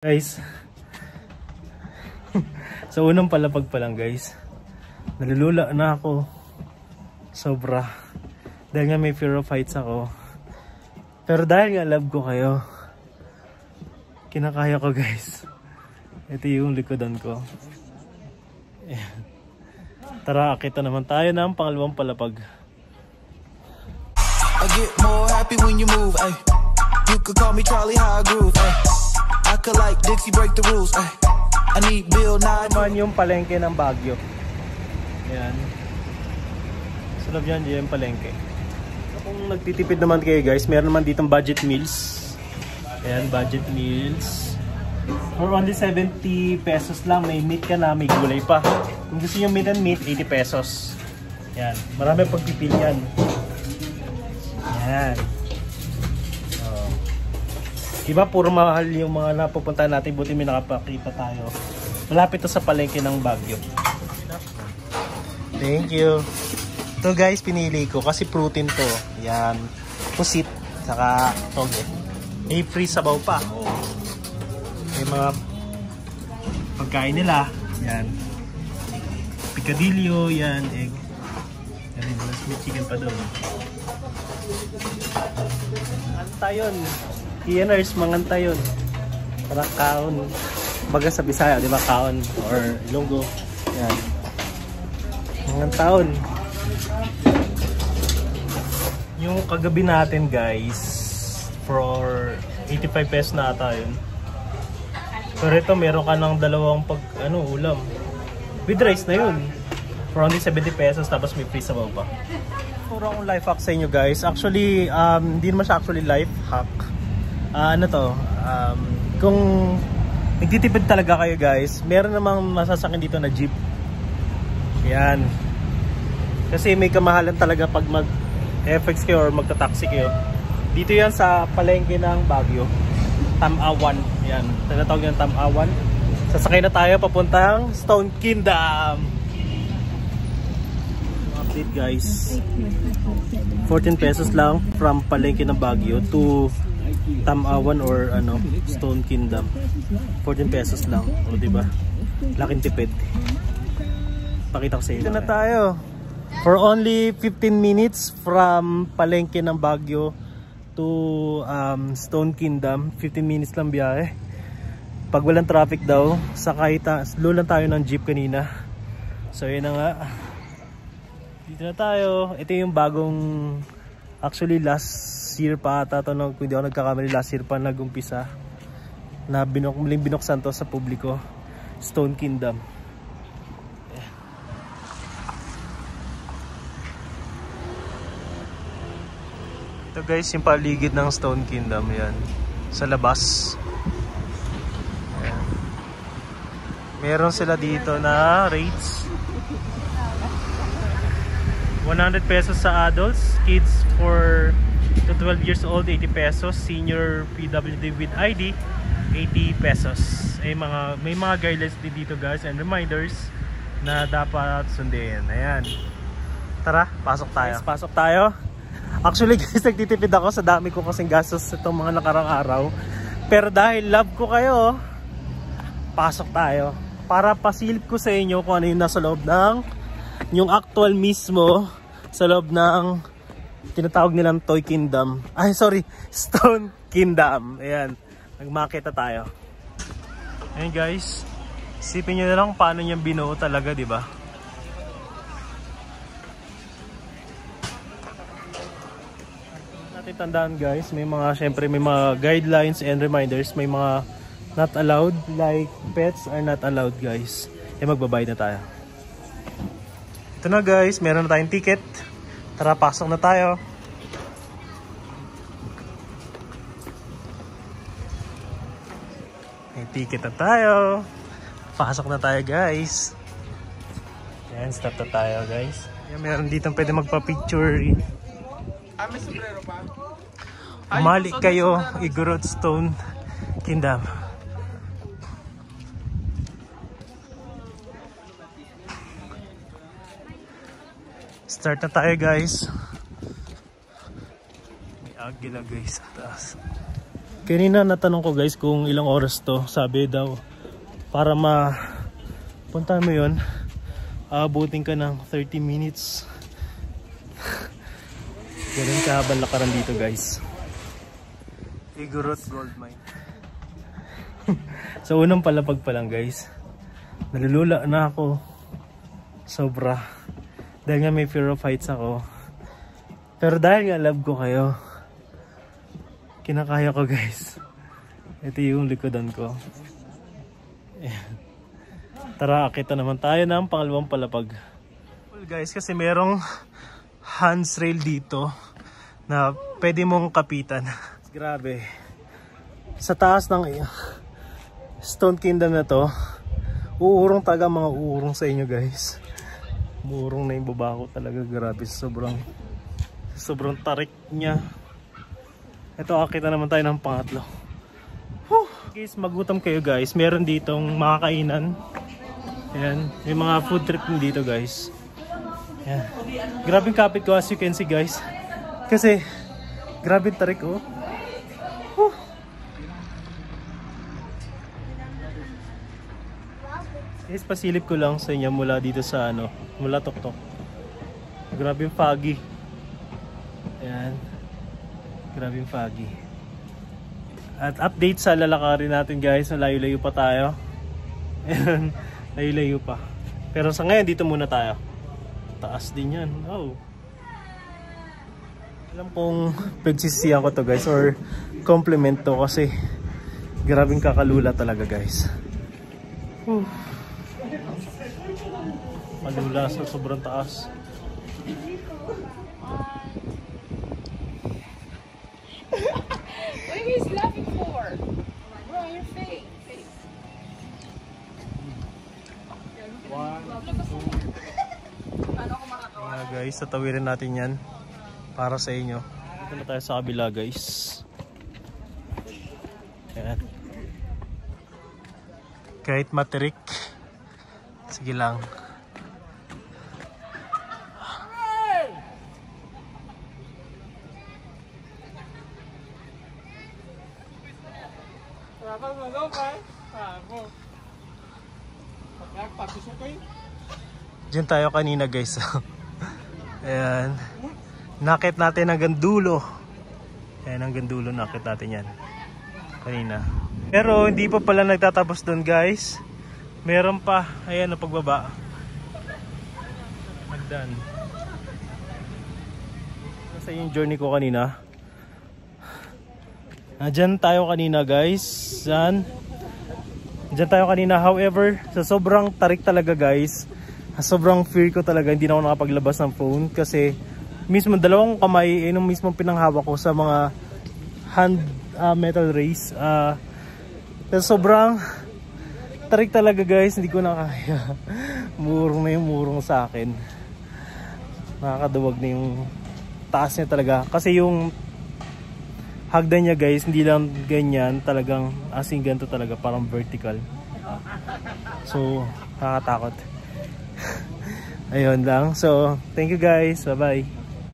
Guys, sa unang palapag pa lang guys, nalulula na ako sobra dahil nga may fear of heights ako, pero dahil nga love ko kayo, kinakaya ko guys. Ito yung likodan ko. Ayan. Tara, akita naman tayo ng pangalawang palapag. I get more happy when you move, ay. You could call me Charlie High Groove, ay. I could like Dixie break the rules, ay. I need Bill Nye. Naman yung palengke ng Baguio. Ayan. Sa loob yan, yung palengke. Kung nagtitipid naman kayo guys, meron naman ditong budget meals. Ayan, budget meals. For only 70 pesos lang, may meat ka na, may gulay pa. Kung gusto nyo meat and meat, 80 pesos. Ayan, marami pagpipilian. Ayan. Diba puro mahal yung mga napupuntahan natin, buti may nakapakita tayo. Malapit to sa palengke ng Baguio. Thank you. Ito guys, pinili ko kasi protein to. Yan. Pusit. Saka toge. May free sabaw pa. May mga pagkain nila. Yan. Picadillo. Yan. Egg. Yan. May chicken pa doon. Anta yun. Kianers, manganta yun. Para kaon. Baga sa Bisaya, di ba? Kaon or Ilonggo. Yan. Mangantaon. Yung kagabi natin guys, for 85 pesos na ata yun. Pero ito, meron ka ng dalawang ulam. With rice na yun. For only 70 pesos, tapos may free sabaw pa. Puro akong life hack sa inyo guys. Actually, hindi naman siya actually life hack. Kung nagtitipid talaga kayo guys, meron namang masasakyan dito na jeep. Yan. Kasi may kamahalan talaga pag mag-FX kayo or magta-taxi kayo. Dito yan sa palengke ng Baguio. Tamawan. Yan. Tinatawag yung Tamawan. Sasakay na tayo papuntang Stone Kingdom. Update guys. 14 pesos lang from palengke ng Baguio to Tamawan or Stone Kingdom. 14 pesos lang. O diba? Laking tipid. Pakita ko sa inyo. Dito na tayo. For only 15 minutes from palengke ng Baguio to Stone Kingdom. 15 minutes lang biyahe. Pag walang traffic daw, sakay slow lang tayo ng jeep kanina. So yun na nga. Dito na tayo. Ito yung bagong, actually last year pa ata ito, kung hindi ako nagkakamali, last year pa nag-umpisa na muling binuksan to sa publiko. Stone Kingdom. Ito guys, yung paligid ng Stone Kingdom. Yan, sa labas. Ayan. Meron sila dito na rates. 100 pesos sa adults, kids for to 12 years old 80 pesos, senior PWD with ID 80 pesos. May mga guidelines din dito guys and reminders na dapat sundin. Ayan. Tara, pasok tayo. Guys, pasok tayo. Actually guys, nagtitipid ako sa dami ko kasing gastos itong mga nakarang araw. Pero dahil love ko kayo, pasok tayo. Para pasilip ko sa inyo kung ano yung nasa loob ng yung actual mismo sa loob ng tinatawag nilang Toy Kingdom. Ay, sorry, Stone Kingdom. Ayan, nagmakita tayo. Ayan guys, isipin nyo na lang paano niyang binuo talaga, di ba? Natin tandaan guys, syempre may mga guidelines and reminders. May mga not allowed, like pets are not allowed guys. Magbabayad na tayo. Ito na guys, meron na tayong ticket. Tara, pasok na tayo. May ticket na tayo. Pasok na tayo guys. Yan, stop na tayo guys. Yan, meron dito pwede magpa-picture. May sombrero pa? Umalik kayo, Igorot Stone Kingdom. Start na tayo guys. May agila guys sa taas. Kanina natanong ko guys kung ilang oras to. Sabi daw para punta mo yun, aabutin ka ng 30 minutes. Ganun kahabang lakaran dito guys. Igorot Gold Mine. So unang palapag pa lang guys, nalulula na ako sobra dahil nga may fear of heights ako. Pero dahil nga love ko kayo, kinakaya ko guys. Ito yung likodan ko. Ayan. Tara, akita naman tayo ng pangalawang palapag. Well guys, kasi merong handrail dito na pwede mong kapitan. Grabe. Sa taas ng Stone Kingdom na to, uurong taga mga uurong sa inyo guys. Uurong na yung baba ko talaga. Grabe, sobrang tarik niya. Ito, akita naman tayo ng pangatlo. Whew. Guys, magutom kayo guys. Meron ditong makakainan. Ayan, may mga food trip dito guys. Ayan. Grabing kapit ko as you can see guys. Kasi grabing tarik oh. Whew. Guys, pasilip ko lang sa inyo mula dito sa mula Tuktok. Grabing foggy. Ayan. Grabing foggy. At update sa lalakarin natin guys. Layo-layo pa tayo. Ayan. Layo-layo pa. Pero sa ngayon dito muna tayo. Taas din yan. Oh. Alam kong pagsisiyan ko to guys or compliment to kasi grabing kakalula talaga guys. Malula sa sobrang taas. What are you guys laughing for? Bro, your face. Guys, tatawirin natin yan para sa inyo. Dito na tayo sa kabila guys. Ayan. Kahit materik, sige lang. Diyan tayo kanina guys. Ayan. Nakit natin hanggang dulo. Ayan, hanggang dulo nakit natin yan kanina. Pero hindi pa pala nagtatapos doon guys. Meron pa. Ayan, na pagbaba. Magdan. Kasi yung journey ko kanina. Diyan tayo kanina guys. Diyan tayo kanina. However, sa sobrang tarik talaga guys, sobrang fear ko talaga, hindi na ako nakapaglabas ng phone kasi mismo dalawang kamay yung mismo pinanghawak ko sa mga hand metal race. Sobrang tarik talaga guys, hindi ko na kaya. Murong na yung murong sa akin. Nakakaduwag na yung taas niya talaga kasi yung hagdan niya guys, hindi lang ganyan, talagang asing ganito talaga, parang vertical. So, nakakatakot. Ayun lang. So, thank you guys. Bye-bye.